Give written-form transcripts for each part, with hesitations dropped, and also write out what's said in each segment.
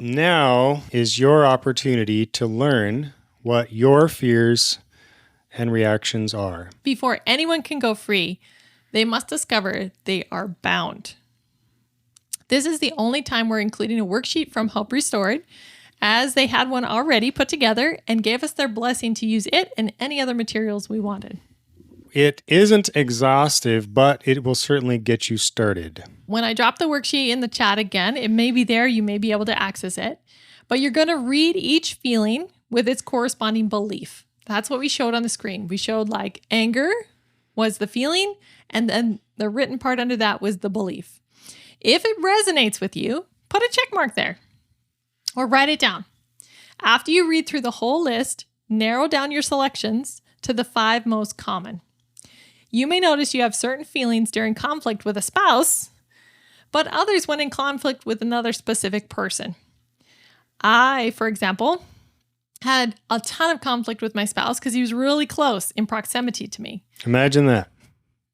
Now is your opportunity to learn what your fears and reactions are. Before anyone can go free, they must discover they are bound. This is the only time we're including a worksheet from Help Restored, as they had one already put together and gave us their blessing to use it and any other materials we wanted. It isn't exhaustive, but it will certainly get you started. When I drop the worksheet in the chat again, it may be there. You may be able to access it. But you're going to read each feeling with its corresponding belief. That's what we showed on the screen. We showed like anger was the feeling, and then the written part under that was the belief. If it resonates with you, put a check mark there or write it down. After you read through the whole list, narrow down your selections to the 5 most common. You may notice you have certain feelings during conflict with a spouse, but others when in conflict with another specific person. I, for example, had a ton of conflict with my spouse because he was really close in proximity to me. Imagine that.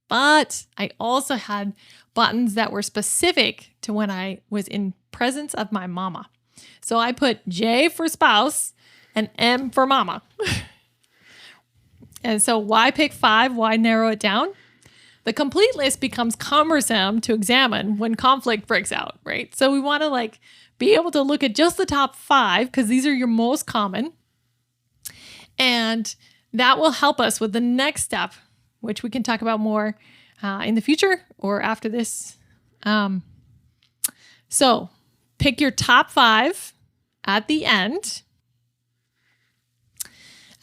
But I also had buttons that were specific to when I was in presence of my mama. So I put J for spouse and M for mama. And so why pick 5? Why narrow it down? The complete list becomes cumbersome to examine when conflict breaks out, right? So we want to be able to look at just the top 5 because these are your most common. And that will help us with the next step, which we can talk about more in the future or after this. So pick your top 5 at the end.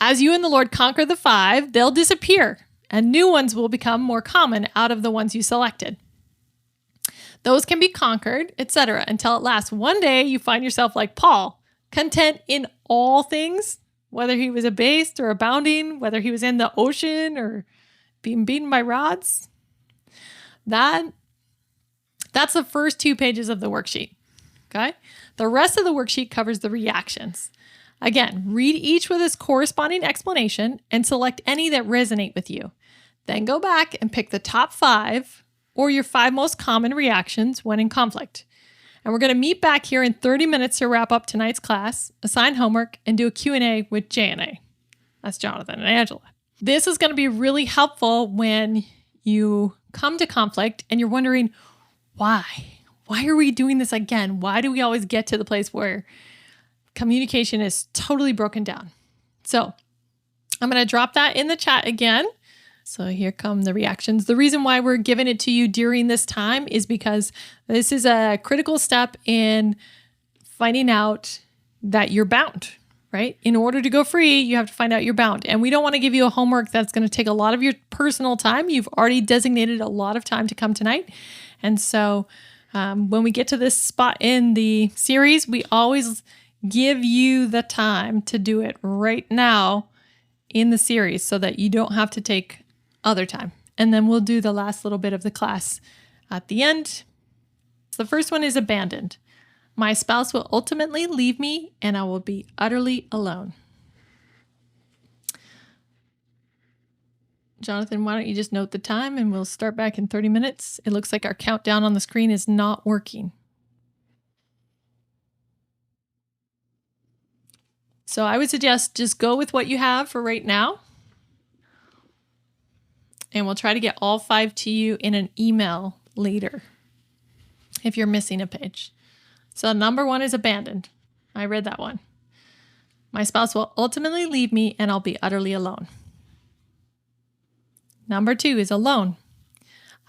As you and the Lord conquer the 5, they'll disappear and new ones will become more common out of the ones you selected. Those can be conquered, etc., until at last one day you find yourself like Paul, content in all things, whether he was abased or abounding, whether he was in the ocean or being beaten by rods. That's the first 2 pages of the worksheet. Okay? The rest of the worksheet covers the reactions. Again, read each with its corresponding explanation and select any that resonate with you. Then go back and pick the top 5 or your 5 most common reactions when in conflict. And we're going to meet back here in 30 minutes to wrap up tonight's class, assign homework, and do a Q&A with J&A. That's Jonathan and Angela. This is going to be really helpful when you come to conflict and you're wondering, why? Why are we doing this again? Why do we always get to the place where communication is totally broken down? So I'm going to drop that in the chat again. So here come the reactions. The reason why we're giving it to you during this time is because this is a critical step in finding out that you're bound, right? In order to go free, you have to find out you're bound. And we don't want to give you a homework that's going to take a lot of your personal time. You've already designated a lot of time to come tonight. And so when we get to this spot in the series, we always give you the time to do it right now in the series so that you don't have to take other time. And then we'll do the last little bit of the class at the end. So the first one is abandoned. My spouse will ultimately leave me and I will be utterly alone. Jonathan, why don't you just note the time and we'll start back in 30 minutes. It looks like our countdown on the screen is not working. So I would suggest just go with what you have for right now. And we'll try to get all 5 to you in an email later if you're missing a page. So number 1 is abandoned. I read that one. My spouse will ultimately leave me and I'll be utterly alone. Number 2 is alone.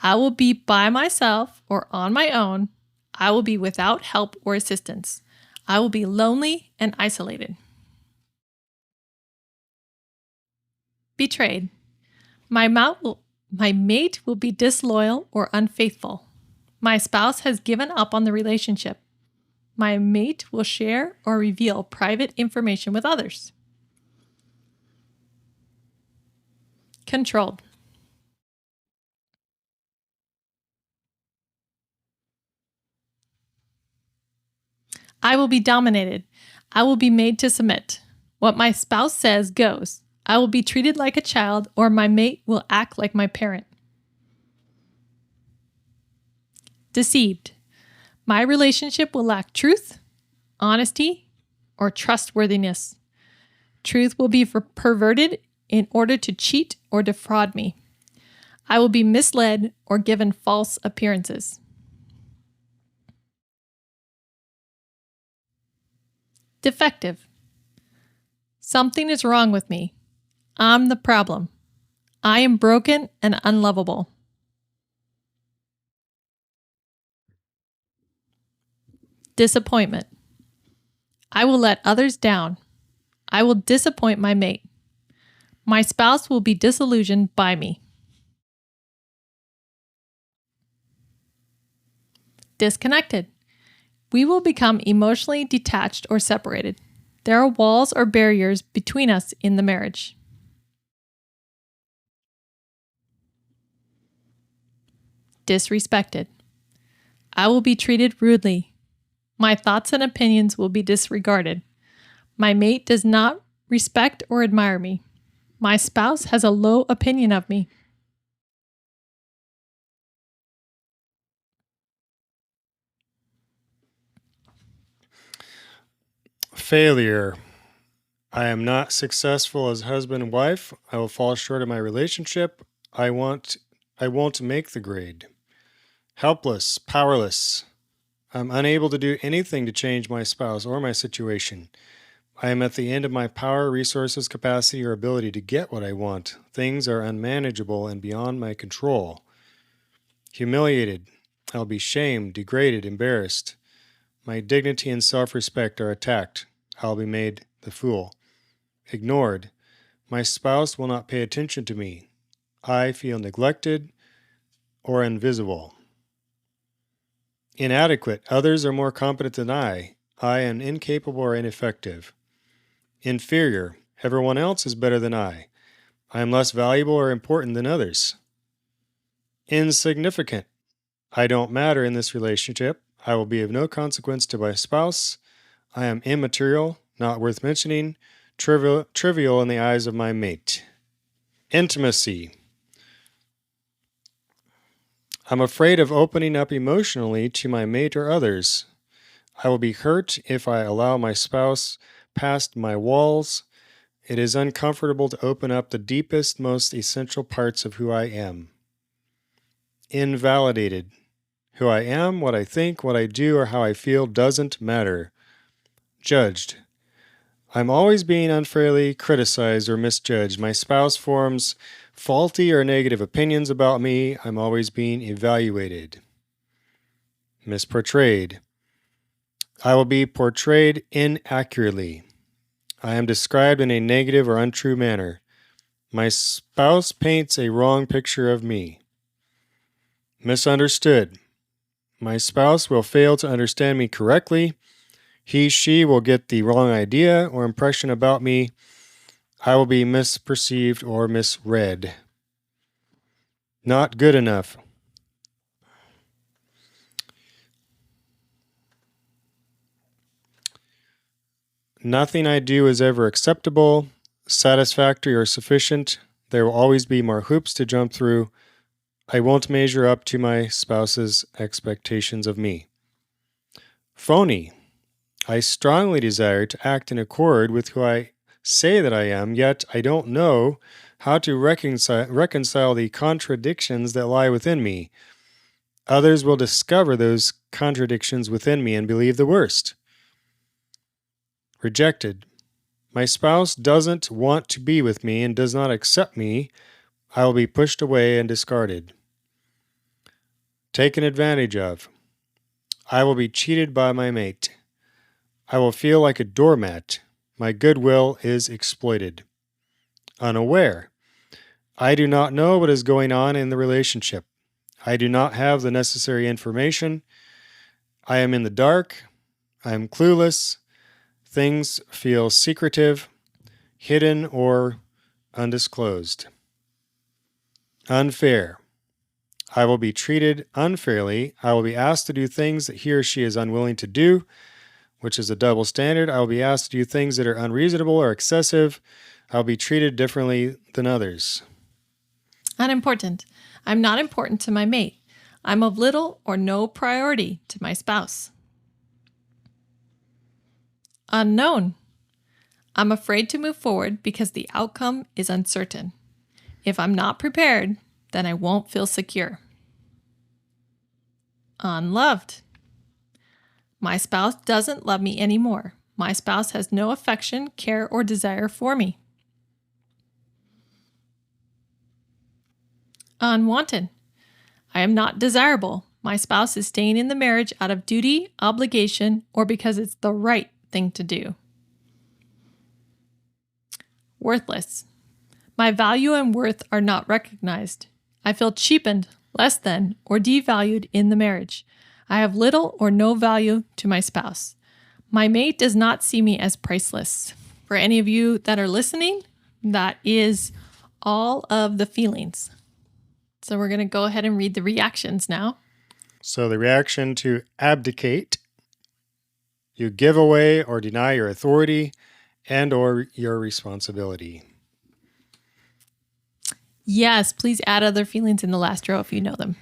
I will be by myself or on my own. I will be without help or assistance. I will be lonely and isolated. Betrayed. My mate will be disloyal or unfaithful. My spouse has given up on the relationship. My mate will share or reveal private information with others. Controlled. I will be dominated. I will be made to submit. What my spouse says goes. I will be treated like a child, or my mate will act like my parent. Deceived. My relationship will lack truth. honesty, or trustworthiness. Truth will be perverted in order to cheat or defraud me. I will be misled or given false appearances. Defective. Something is wrong with me. I'm the problem. I am broken and unlovable. Disappointment. I will let others down. I will disappoint my mate. My spouse will be disillusioned by me. Disconnected. We will become emotionally detached or separated. There are walls or barriers between us in the marriage. Disrespected. I will be treated rudely. My thoughts and opinions will be disregarded. My mate does not respect or admire me. My spouse has a low opinion of me. Failure. I am not successful as husband and wife. I will fall short of my relationship. I won't make the grade. Helpless, powerless. I'm unable to do anything to change my spouse or my situation. I am at the end of my power, resources, capacity, or ability to get what I want. Things are unmanageable and beyond my control. Humiliated. I'll be shamed, degraded, embarrassed. My dignity and self-respect are attacked. I'll be made the fool. Ignored. My spouse will not pay attention to me. I feel neglected or invisible. Inadequate. Others are more competent than I. I am incapable or ineffective. Inferior. Everyone else is better than I. I am less valuable or important than others. Insignificant. I don't matter in this relationship. I will be of no consequence to my spouse. I am immaterial, not worth mentioning, trivial in the eyes of my mate. Intimacy. I'm afraid of opening up emotionally to my mate or others. I will be hurt if I allow my spouse past my walls. It is uncomfortable to open up the deepest, most essential parts of who I am. Invalidated. Who I am, what I think, what I do, or how I feel doesn't matter. Judged. I'm always being unfairly criticized or misjudged. My spouse forms faulty or negative opinions about me. I'm always being evaluated. Misportrayed. I will be portrayed inaccurately. I am described in a negative or untrue manner. My spouse paints a wrong picture of me. Misunderstood. My spouse will fail to understand me correctly. She will get the wrong idea or impression about me. I will be misperceived or misread. Not good enough. Nothing I do is ever acceptable, satisfactory, or sufficient. There will always be more hoops to jump through. I won't measure up to my spouse's expectations of me. Phony. I strongly desire to act in accord with who I say that I am, yet I don't know how to reconcile the contradictions that lie within me. Others will discover those contradictions within me and believe the worst. Rejected. My spouse doesn't want to be with me and does not accept me. I will be pushed away and discarded. Taken advantage of. I will be cheated by my mate. I will feel like a doormat. My goodwill is exploited. Unaware. I do not know what is going on in the relationship. I do not have the necessary information. I am in the dark. I am clueless. Things feel secretive, hidden, or undisclosed. Unfair. I will be treated unfairly. I will be asked to do things that he or she is unwilling to do, which is a double standard. I will be asked to do things that are unreasonable or excessive. I will be treated differently than others. Unimportant. I'm not important to my mate. I'm of little or no priority to my spouse. Unknown. I'm afraid to move forward because the outcome is uncertain. If I'm not prepared, then I won't feel secure. Unloved. My spouse doesn't love me anymore. My spouse has no affection, care, or desire for me. Unwanted. I am not desirable. My spouse is staying in the marriage out of duty, obligation, or because it's the right thing to do. Worthless. My value and worth are not recognized. I feel cheapened, less than, or devalued in the marriage. I have little or no value to my spouse. My mate does not see me as priceless. For any of you that are listening, that is all of the feelings. So we're going to go ahead and read the reactions now. So the reaction to abdicate, you give away or deny your authority and or your responsibility. Yes, please add other feelings in the last row if you know them.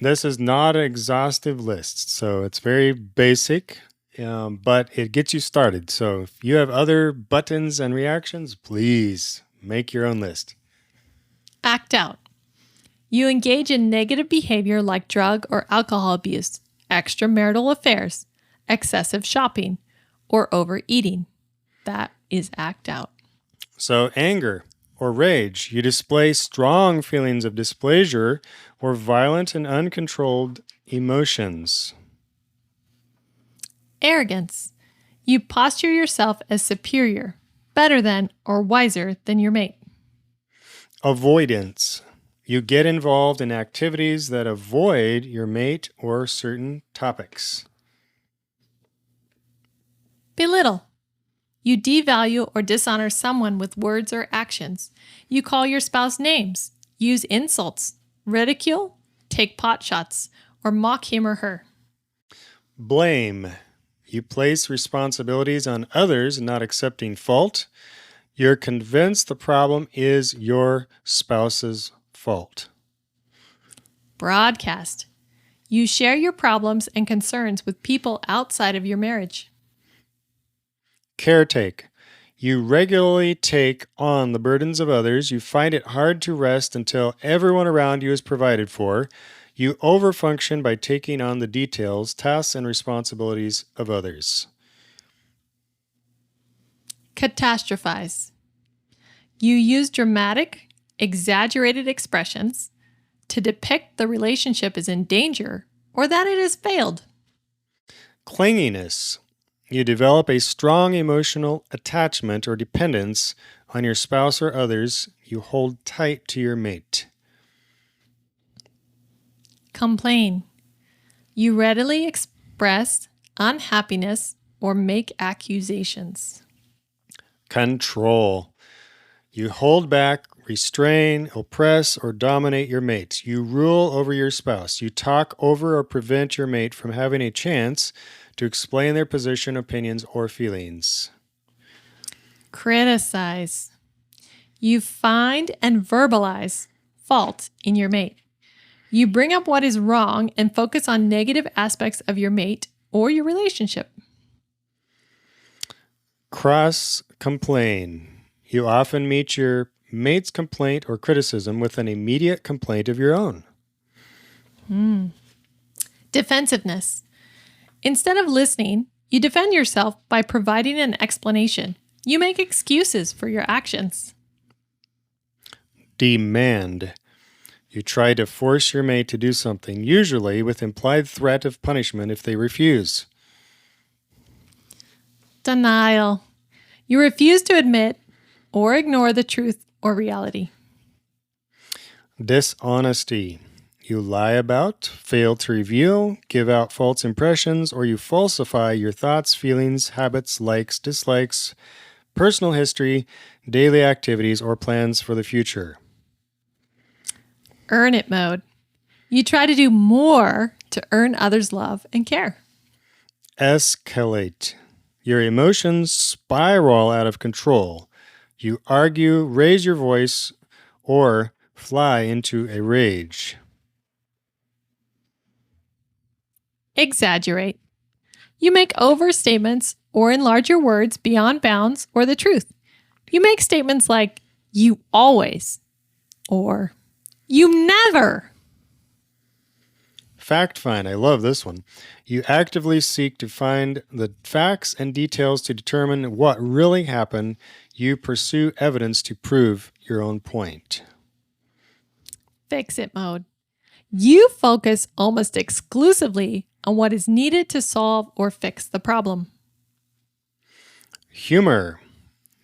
This is not an exhaustive list, so it's very basic, but it gets you started. So if you have other buttons and reactions, please make your own list. Act out. You engage in negative behavior like drug or alcohol abuse, extramarital affairs, excessive shopping, or overeating. That is act out. So anger or rage, you display strong feelings of displeasure or violent and uncontrolled emotions. Arrogance. You posture yourself as superior, better than, or wiser than your mate. Avoidance. You get involved in activities that avoid your mate or certain topics. Belittle. You devalue or dishonor someone with words or actions. You call your spouse names, use insults, ridicule, take pot shots, or mock him or her. Blame. You place responsibilities on others, not accepting fault. You're convinced the problem is your spouse's fault. Broadcast. You share your problems and concerns with people outside of your marriage. Caretake. You regularly take on the burdens of others. You find it hard to rest until everyone around you is provided for. You overfunction by taking on the details, tasks, and responsibilities of others. Catastrophize. You use dramatic, exaggerated expressions to depict the relationship is in danger or that it has failed. Clinginess. You develop a strong emotional attachment or dependence on your spouse or others. You hold tight to your mate. Complain. You readily express unhappiness or make accusations. Control. You hold back, restrain, oppress, or dominate your mate. You rule over your spouse. You talk over or prevent your mate from having a chance to explain their position, opinions, or feelings. Criticize. You find and verbalize fault in your mate. You bring up what is wrong and focus on negative aspects of your mate or your relationship. Cross-complain. You often meet your mate's complaint or criticism with an immediate complaint of your own. Defensiveness. Instead of listening, you defend yourself by providing an explanation. You make excuses for your actions. Demand. You try to force your mate to do something, usually with implied threat of punishment if they refuse. Denial. You refuse to admit or ignore the truth or reality. Dishonesty. You lie about, fail to reveal, give out false impressions, or you falsify your thoughts, feelings, habits, likes, dislikes, personal history, daily activities, or plans for the future. Earn it mode. You try to do more to earn others' love and care. Escalate. Your emotions spiral out of control. You argue, raise your voice, or fly into a rage. Exaggerate. You make overstatements or enlarge your words beyond bounds or the truth. You make statements like, you always, or you never. Fact find. I love this one. You actively seek to find the facts and details to determine what really happened. You pursue evidence to prove your own point. Fix it mode. You focus almost exclusively on what is needed to solve or fix the problem. Humor.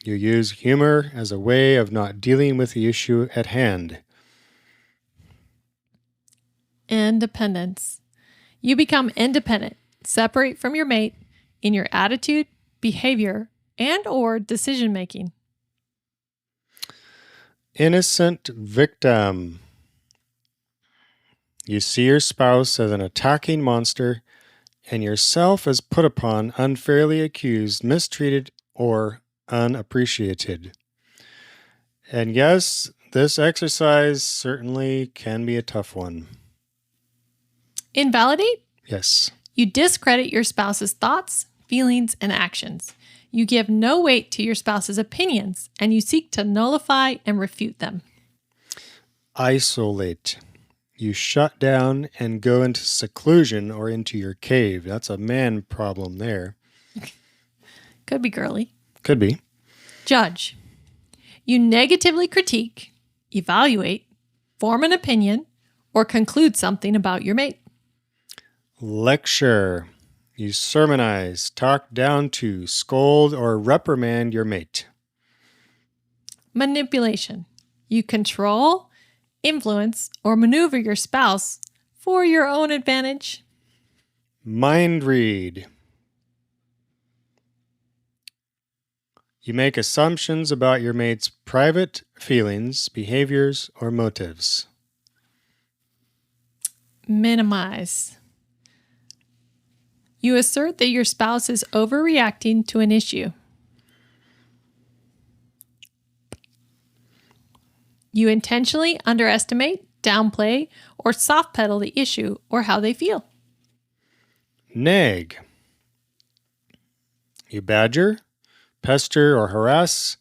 You use humor as a way of not dealing with the issue at hand. Independence. You become independent, separate from your mate in your attitude, behavior, and or decision making. Innocent victim. You see your spouse as an attacking monster and yourself as put upon, unfairly accused, mistreated, or unappreciated. And yes, this exercise certainly can be a tough one. Invalidate? Yes. You discredit your spouse's thoughts, feelings, and actions. You give no weight to your spouse's opinions, and you seek to nullify and refute them. Isolate. You shut down and go into seclusion or into your cave. That's a man problem there. Could be girly. Could be. Judge. You negatively critique, evaluate, form an opinion, or conclude something about your mate. Lecture. You sermonize, talk down to, scold, or reprimand your mate. Manipulation. You control, influence, or maneuver your spouse for your own advantage. Mind read. You make assumptions about your mate's private feelings, behaviors, or motives. Minimize. You assert that your spouse is overreacting to an issue. You intentionally underestimate, downplay, or soft pedal the issue or how they feel. Nag. You badger, pester, or harass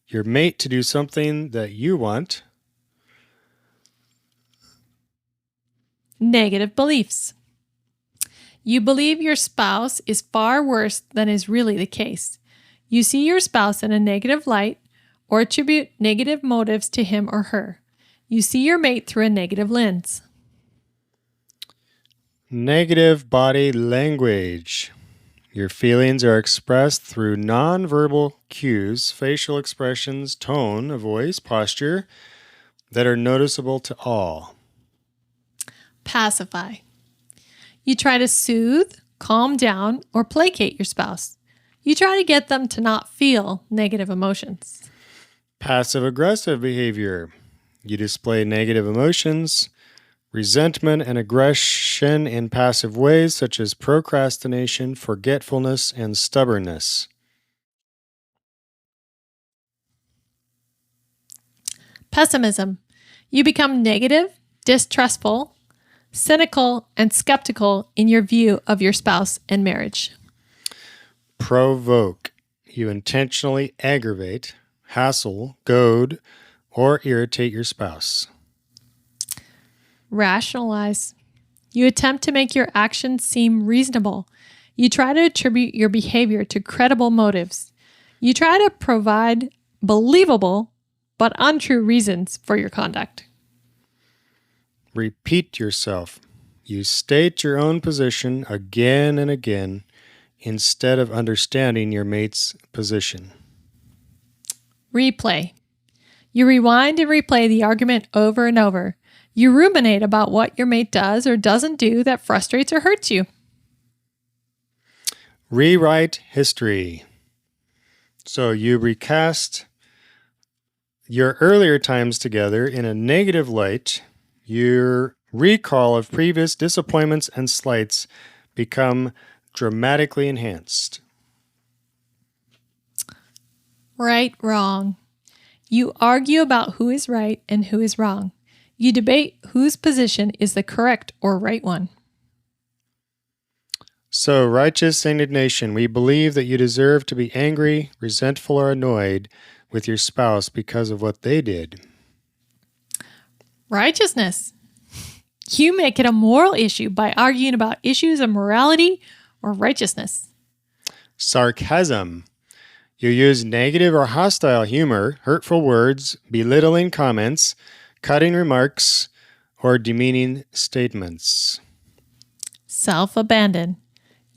your mate to do something that you want. Negative beliefs. You believe your spouse is far worse than is really the case. You see your spouse in a negative light or attribute negative motives to him or her. You see your mate through a negative lens. Negative body language. Your feelings are expressed through nonverbal cues, facial expressions, tone of voice, posture that are noticeable to all. Pacify. You try to soothe, calm down, or placate your spouse. You try to get them to not feel negative emotions. Passive-aggressive behavior. You display negative emotions, resentment, and aggression in passive ways such as procrastination, forgetfulness, and stubbornness. Pessimism. You become negative, distrustful, cynical, and skeptical in your view of your spouse and marriage. Provoke. You intentionally aggravate, hassle, goad, or irritate your spouse. Rationalize. You attempt to make your actions seem reasonable. You try to attribute your behavior to credible motives. You try to provide believable but untrue reasons for your conduct. Repeat yourself. You state your own position again and again instead of understanding your mate's position. Replay. You rewind and replay the argument over and over. You ruminate about what your mate does or doesn't do that frustrates or hurts you. Rewrite history. So you recast your earlier times together in a negative light. Your recall of previous disappointments and slights become dramatically enhanced. Right, wrong. You argue about who is right and who is wrong. You debate whose position is the correct or right one. So, righteous indignation. We believe that you deserve to be angry, resentful, or annoyed with your spouse because of what they did. Righteousness. You make it a moral issue by arguing about issues of morality or righteousness. Sarcasm. You use negative or hostile humor, hurtful words, belittling comments, cutting remarks, or demeaning statements. Self-abandon.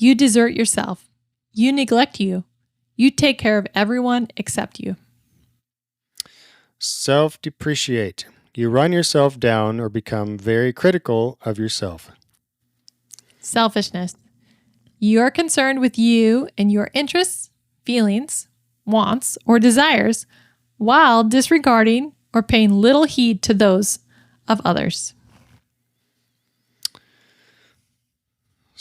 You desert yourself. You neglect you. You take care of everyone except you. Self-depreciate. You run yourself down or become very critical of yourself. Selfishness. You are concerned with you and your interests, feelings, wants, or desires while disregarding or paying little heed to those of others.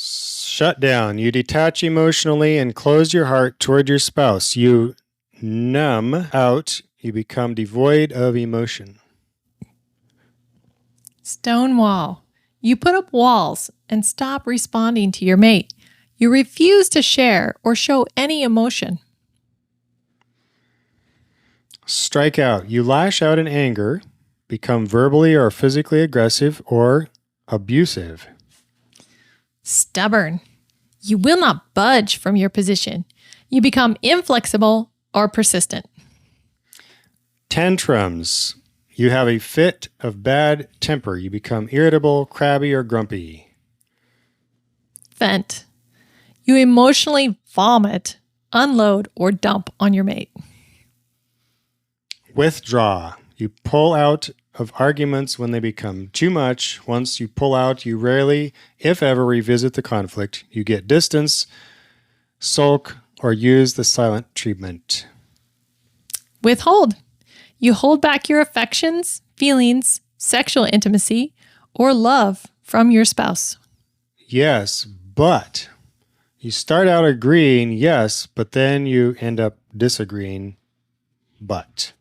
Shut down. You detach emotionally and close your heart toward your spouse. You numb out. You become devoid of emotion. Stonewall. You put up walls and stop responding to your mate. You refuse to share or show any emotion. Strike out. You lash out in anger, become verbally or physically aggressive or abusive. Stubborn. You will not budge from your position. You become inflexible or persistent. Tantrums. You have a fit of bad temper. You become irritable, crabby, or grumpy. Vent. You emotionally vomit, unload, or dump on your mate. Withdraw. You pull out of arguments when they become too much. Once you pull out, you rarely, if ever, revisit the conflict. You get distance, sulk, or use the silent treatment. Withhold. You hold back your affections, feelings, sexual intimacy, or love from your spouse. Yes, but you start out agreeing, yes, but then you end up disagreeing, but.